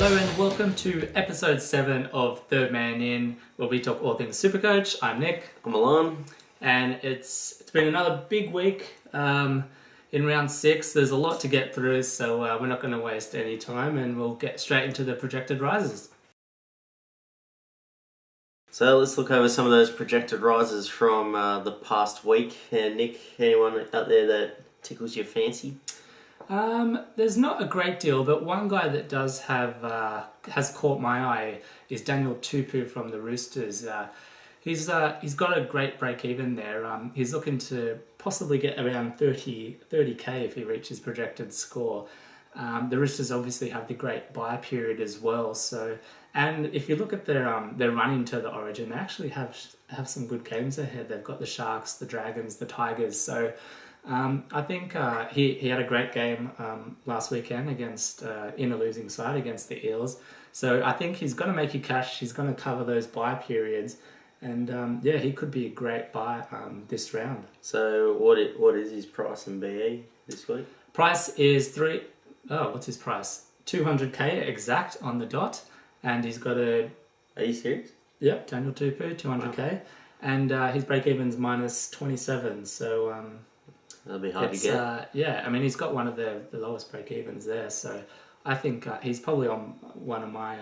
Hello and welcome to episode 7 of Third Man In, where we talk all things Supercoach. I'm Nick. I'm Milan. And it's been another big week in round 6. There's a lot to get through, so we're not going to waste any time and we'll get straight into the projected rises. So let's look over some of those projected rises from the past week. And Nick, anyone out there that tickles your fancy? There's not a great deal, but one guy that does has caught my eye is Daniel Tupu from the Roosters. He's got a great break even there. He's looking to possibly get around 30k if he reaches projected score. The Roosters obviously have the great bye period as well. So, and if you look at their run into the Origin, they actually have some good games ahead. They've got the Sharks, the Dragons, the Tigers. So. I think he had a great game last weekend against in a losing side against the Eels. So I think he's going to make you cash. He's going to cover those bye periods, and he could be a great buy this round. So what is his price in BE this week? Price is what's his price? 200k exact on the dot, and he's got a. Are you serious? Yep, Daniel Tupu, 200k, wow. And his break even's minus 27. So. That'll be hard to get. I mean, he's got one of the lowest break evens there, so I think he's probably on one of my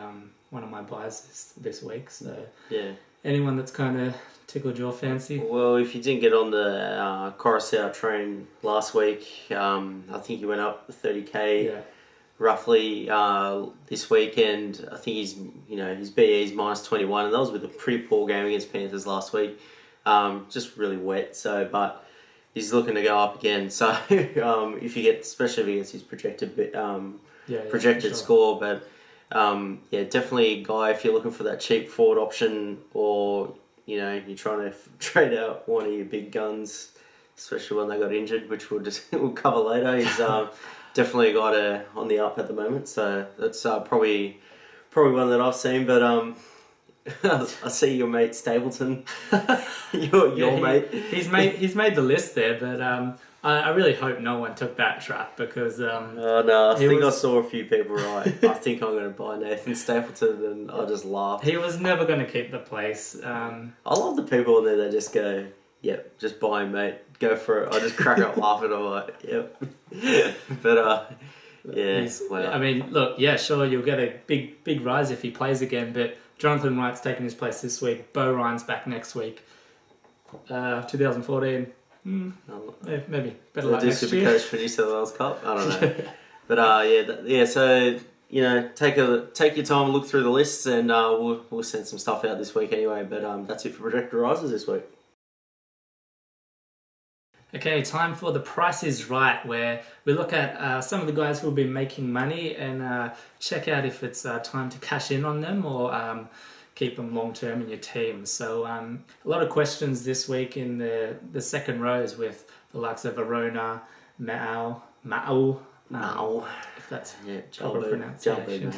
buys this week. So yeah, anyone that's kind of tickled your fancy. Well, if you didn't get on the Coruscant train last week, I think he went up 30k roughly this week, and I think his BE is minus 21, and that was with a pretty poor game against Panthers last week. Just really wet. So, but. He's looking to go up again, so if you get, especially if he gets his projected score, but definitely a guy if you're looking for that cheap forward option, or you're trying to trade out one of your big guns, especially when they got injured, which we'll cover later. He's definitely a guy on the up at the moment, so that's probably one that I've seen, but. I see your mate Stapleton. your mate. He's made the list there, but I really hope no one took that trap because. I think I saw a few people right. I think I'm going to buy Nathan Stapleton, and I just laughed. He was never going to keep the place. I love the people in there that just go, "Yep, just buy him, mate. Go for it." I just crack up laughing. I'm like, "Yep," but wow. I mean, look, sure, you'll get a big rise if he plays again, but. Jonathan Wright's taking his place this week. Bo Ryan's back next week. 2014. Maybe better luck next year. Supercoach for New South Wales Cup. I don't know. But So take your time, look through the lists, and we'll send some stuff out this week anyway. But that's it for projected rises this week. Okay, time for the Price is Right, where we look at some of the guys who have been making money and check out if it's time to cash in on them or keep them long term in your team. So a lot of questions this week in the second rows with the likes of Arona, Ma'au, if that's proper pronunciation.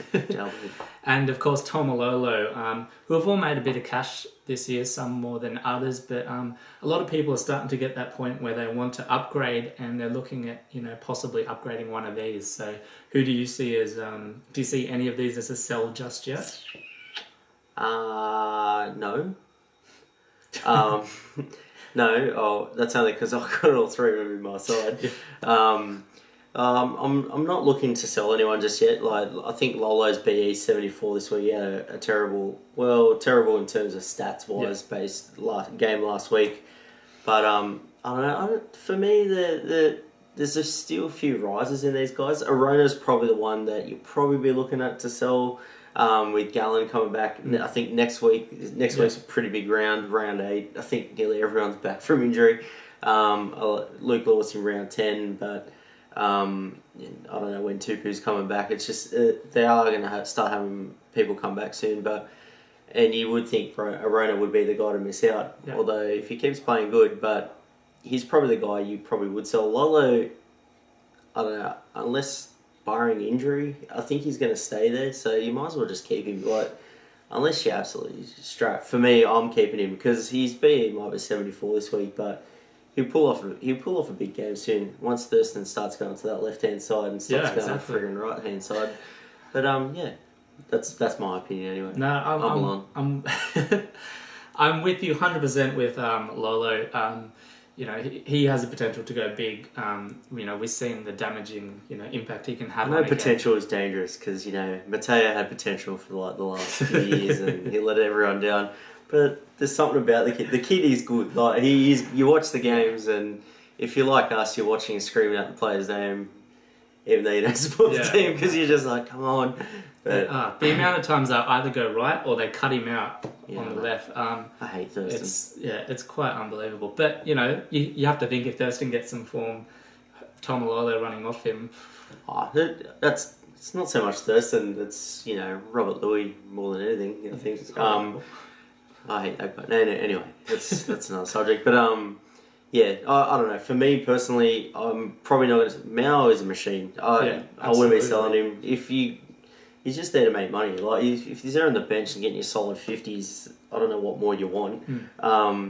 And of course Tomalolo, who have all made a bit of cash this year, some more than others, but a lot of people are starting to get that point where they want to upgrade and they're looking at possibly upgrading one of these. So who do you see as do you see any of these as a sell just yet? No. No. Oh, that's only because I've got all three of them in my side. I'm not looking to sell anyone just yet. Like I think Lolo's BE 74 this week. He had a terrible in terms of stats wise based game last week. But I don't know. For me, there's still a few rises in these guys. Arona's probably the one that you'll probably be looking at to sell. With Gallen coming back, I think next week's a pretty big round 8. I think nearly everyone's back from injury. Luke Lewis in round 10, but. I don't know when Tupu's coming back. It's just they are going to start having people come back soon. And you would think Arona would be the guy to miss out. Yeah. Although if he keeps playing good, but he's probably the guy you probably would sell. Lolo, I don't know, unless barring injury, I think he's going to stay there. So you might as well just keep him. Like unless you're absolutely strapped. For me, I'm keeping him because his BE might be 74 this week, but. He'll pull off a big game soon once Thurston starts going to that left hand side and stops going to the friggin' right hand side. But That's my opinion anyway. No, I'm I'm with you 100% with Lolo. He has the potential to go big. We've seen the damaging, impact he can have. I know potential is dangerous because Mateo had potential for the last few years and he let everyone down. But there's something about the kid. The kid is good. Like he is. You watch the games, and if you're like us, you're watching and screaming out the player's name, even though you don't support the team because you're just like, come on. But the amount of times they'll either go right or they cut him out on the left. I hate Thurston. It's quite unbelievable. But you have to think if Thurston gets some form, Tom Lolo running off him. It's not so much Thurston. It's Robert Louis more than anything. I think. I hate that guy. No, anyway, that's another subject. But I don't know. For me personally, I'm probably not going to. Mao is a machine. I wouldn't be selling him he's just there to make money. Like if he's there on the bench and getting you solid 50s, I don't know what more you want.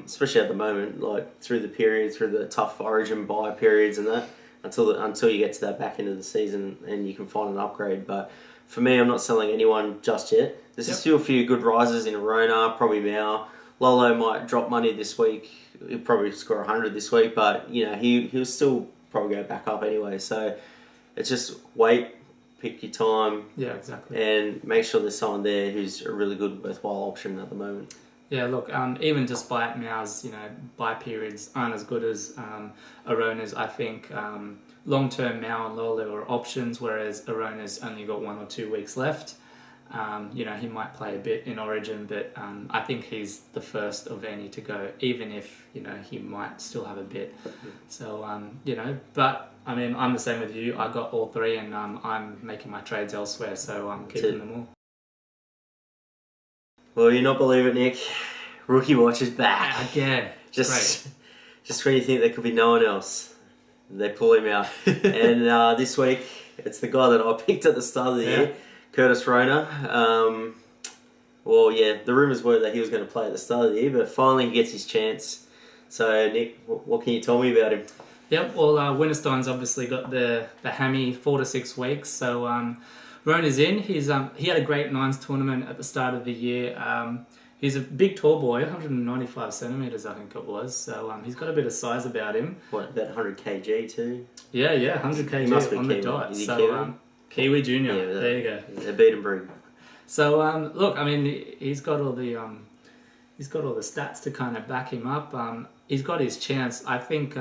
Especially at the moment, like through the tough Origin buy periods and that, until you get to that back end of the season and you can find an upgrade. But for me, I'm not selling anyone just yet. There's still a few good risers in Arona, probably Mao. Lolo might drop money this week. He'll probably score 100 this week, but he'll still probably go back up anyway. So it's just wait. Pick your time. Yeah, exactly. And make sure there's someone there who's a really good worthwhile option at the moment. Yeah, look, even despite Mao's, buy periods aren't as good as Arona's, I think long-term Mao and Lolo are options, whereas Arona's only got 1 or 2 weeks left. He might play a bit in Origin, but I think he's the first of any to go, even if, he might still have a bit. So, but I mean, I'm the same with you. I got all three and I'm making my trades elsewhere, so I'm keeping them all. Well, you not believe it, Nick. Rookie Watch is back. Again. Just when you think there could be no one else, they pull him out. And this week, it's the guy that I picked at the start of the year, Curtis Rona. The rumours were that he was going to play at the start of the year, but finally he gets his chance. So, Nick, what can you tell me about him? Yep, well, Winterstein's obviously got the hammy 4 to 6 weeks, so Rona's in. He had a great nines tournament at the start of the year. He's a big, tall boy, 195 centimetres, I think it was. So he's got a bit of size about him. What, about 100 kg too? Yeah, 100 kg he must be on Kiwi. the dot. Is he so Kiwi Junior. Yeah, there you go. They beat and breed. So look, I mean, he's got all the stats to kind of back him up. He's got his chance. I think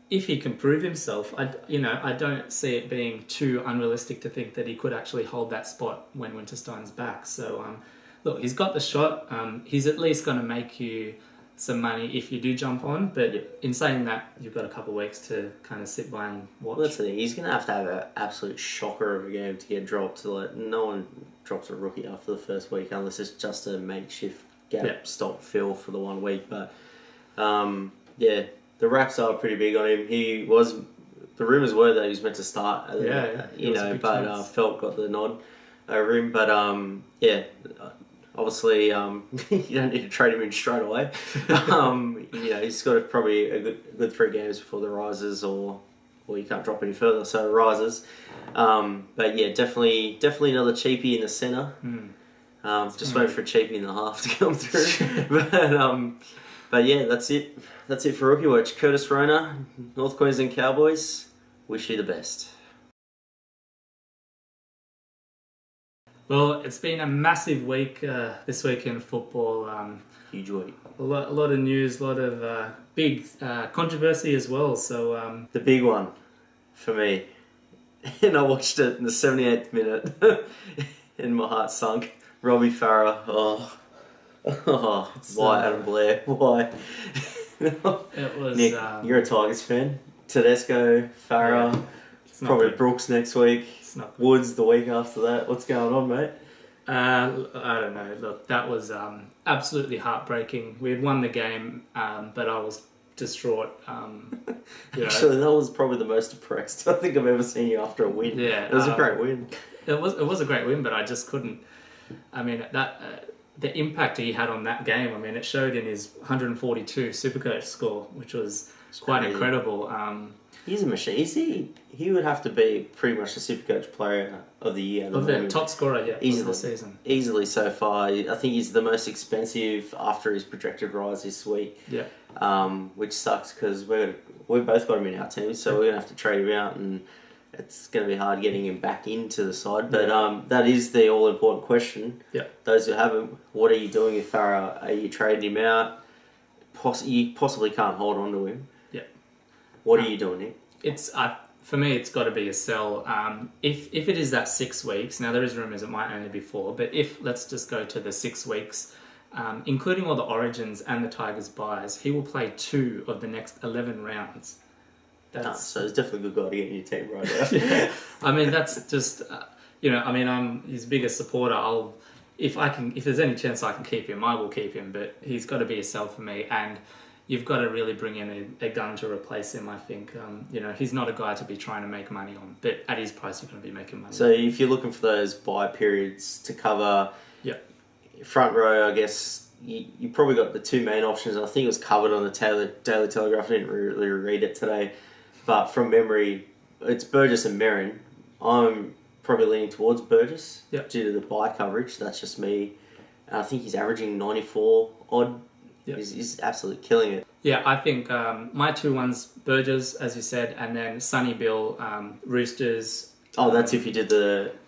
if he can prove himself, I don't see it being too unrealistic to think that he could actually hold that spot when Winterstein's back. So look, he's got the shot. He's at least going to make you some money if you do jump on. But in saying that, you've got a couple of weeks to kind of sit by and watch. Well, that's the thing. He's going to have an absolute shocker of a game to get dropped. No one drops a rookie after the first week unless it's just a makeshift stop fill for the 1 week. But the raps are pretty big on him. The rumours were that he was meant to start. But Felt got the nod over him. But obviously, you don't need to trade him in straight away. He's got probably a good 3 games before the rises, or you can't drop any further. So rises. Definitely another cheapie in the centre. Just wait for a cheapie in the half to come through. But that's it. That's it for Rookie Watch. Curtis Rona, North Queensland Cowboys, wish you the best. Well, it's been a massive week this week in football. Huge week. A lot of news, a lot of big controversy as well. So the big one for me, and I watched it in the 78th minute, and my heart sunk. Robbie Farah. Why Adam Blair? Why? It was. Nick, you're a Tigers fan. Tedesco, Farah, probably good. Brooks next week. Woods the week after that. What's going on, mate? I don't know. Look, that was absolutely heartbreaking. We had won the game, but I was distraught. Actually, that was probably the most depressed I think I've ever seen you after a win. Yeah, it was a great win. It was a great win, but I just couldn't. I mean, the impact he had on that game. I mean, it showed in his 142 Supercoach score, which was quite incredible. He's a machine. He would have to be pretty much the Supercoach player of the year. Of the top scorer, yeah, easily, of the season. Easily so far. I think he's the most expensive after his projected rise this week. Yeah. Which sucks because we've both got him in our team, so we're going to have to trade him out, and it's going to be hard getting him back into the side. But that is the all-important question. Yeah. Those who have him, what are you doing with Farah? Are you trading him out? You possibly can't hold on to him. Yeah. What are you doing, Nick? It's for me, it's got to be a sell. If it is that 6 weeks, now there is rumours it might only be 4, but if let's just go to the 6 weeks, including all the Origins and the Tigers buys, he will play 2 of the next 11 rounds. So it's definitely a good guy to get in your team right now. Yeah. I mean, that's just I'm his biggest supporter. If there's any chance I can keep him, I will keep him. But he's got to be a sell for me, and you've got to really bring in a gun to replace him. I think he's not a guy to be trying to make money on, but at his price, you're going to be making money. So if you're looking for those buy periods to cover, front row, I guess you probably got the 2 main options. I think it was covered on the Daily Telegraph. I didn't really read it today, but from memory, it's Burgess and Merrin. I'm probably leaning towards Burgess due to the buy coverage. That's just me. And I think he's averaging 94 odd. Yep. He's absolutely killing it. Yeah, I think my 2 ones, Burgess, as you said, and then Sonny Bill, Roosters. Oh, that's if you did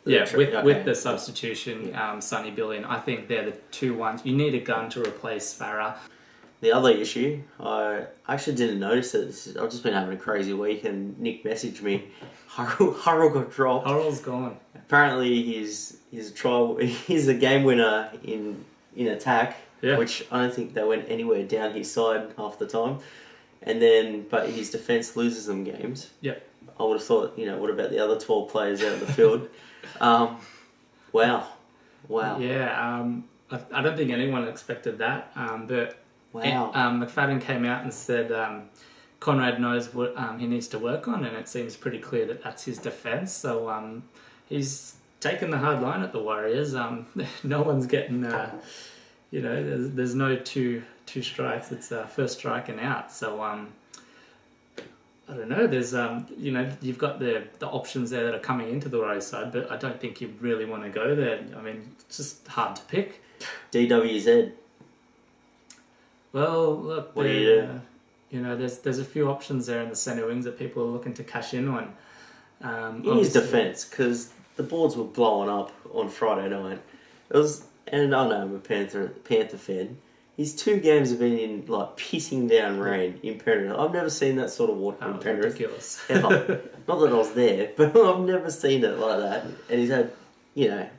with the substitution, Sonny Bill in. I think they're the 2 ones. You need a gun to replace Farah. The other issue, I actually didn't notice it. I've just been having a crazy week, and Nick messaged me. Hurrell got dropped. Hurrell's gone. Apparently, he's a game winner in attack, which I don't think they went anywhere down his side half the time. But his defence loses them games. Yep. I would have thought, what about the other 12 players out of the field? Wow. Yeah, I don't think anyone expected that. But wow. McFadden came out and said Conrad knows what he needs to work on, and it seems pretty clear that that's his defence. So he's taken the hard line at the Warriors. No one's getting, there's no two strikes. It's first strike and out. So I don't know. There's you've got the options there that are coming into the Warriors side, but I don't think you really want to go there. I mean, it's just hard to pick. DWZ. Well, look, what do you do? There's a few options there in the centre wings that people are looking to cash in on. In his defence, because the boards were blowing up on Friday night. And I know I'm a Panther fan. His 2 games have been in pissing down rain in Penrith. I've never seen that sort of water in Penrith. Ridiculous. Ever. Not that I was there, but I've never seen it like that. And he's had,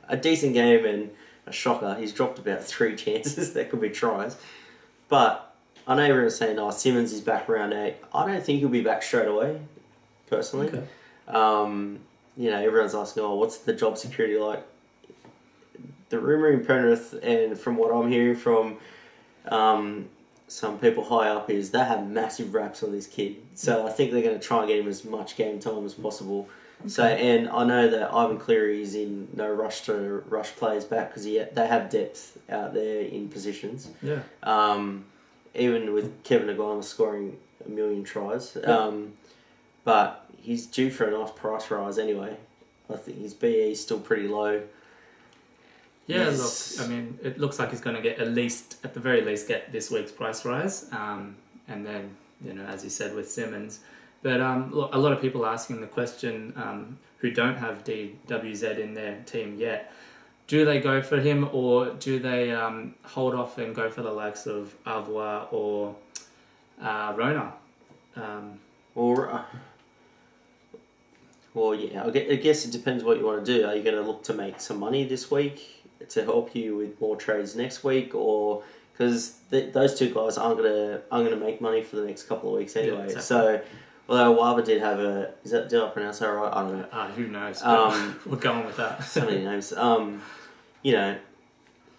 a decent game and a shocker. He's dropped about 3 chances that could be tries. But I know everyone's saying, Simmons is back round 8. I don't think he'll be back straight away, personally. Okay. Everyone's asking, what's the job security like? The rumour in Penrith, and from what I'm hearing from some people high up, is they have massive raps on this kid. So I think they're going to try and get him as much game time as possible. Okay. So, and I know that Ivan Cleary is in no rush to rush players back because they have depth out there in positions. Yeah. Even with Kevin Aguilera scoring 1 million tries. Yeah. But he's due for a nice price rise anyway. I think his BE is still pretty low. Yeah, look, I mean, it looks like he's going to at the very least, get this week's price rise. And then, as you said, with Simmons. But look, a lot of people asking the question who don't have DWZ in their team yet, do they go for him or do they hold off and go for the likes of Avoa or Rona? Well, yeah, I guess it depends what you want to do. Are you going to look to make some money this week to help you with more trades next week, or because those 2 guys aren't going to make money for the next couple of weeks anyway? Yeah, exactly. So, although Wava did have did I pronounce that right? I don't know. Who knows? We're going with that. So many names.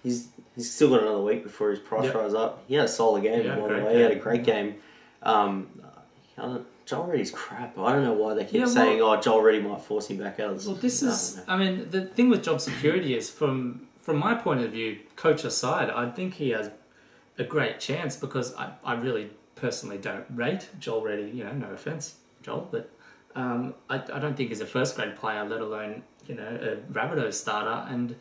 He's still got another week before his price rise up. He had a solid game, by the way. He had a great game. Joel Reddy's crap. I don't know why they keep saying, Joel Reddy might force him back out. Well, the thing with job security is, from my point of view, coach aside, I think he has a great chance because I really personally don't rate Joel Reddy, no offence, Joel, but I don't think he's a first grade player, let alone a Rabbitohs starter.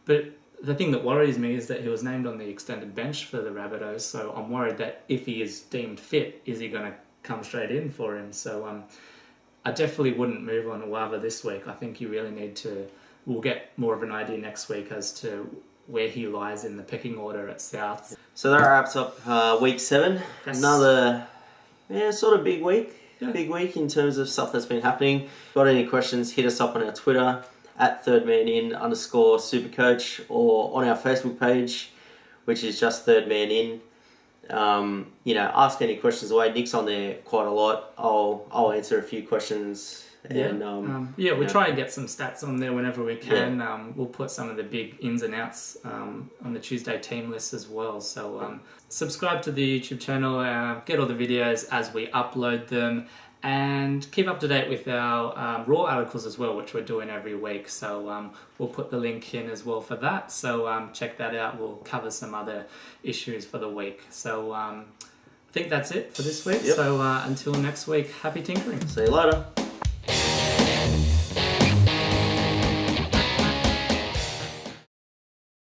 But the thing that worries me is that he was named on the extended bench for the Rabbitohs, so I'm worried that if he is deemed fit, is he going to come straight in for him? So I definitely wouldn't move on Uwava this week. I think you really need to. We'll get more of an idea next week as to where he lies in the pecking order at South. So that wraps up week 7. Yes. Another sort of big week. Yeah. Big week in terms of stuff that's been happening. Got any questions, hit us up on our Twitter at @thirdmanin_supercoach or on our Facebook page, which is just Third Man In. Ask any questions away. Nick's on there quite a lot. I'll answer a few questions. And we try and get some stats on there whenever we can. We'll put some of the big ins and outs on the Tuesday team list as well. So subscribe to the YouTube channel, get all the videos as we upload them, and keep up to date with our Raw articles as well, which we're doing every week. So we'll put the link in as well for that. So check that out. We'll cover some other issues for the week. So I think that's it for this week. Yep. So until next week, happy tinkering. See you later.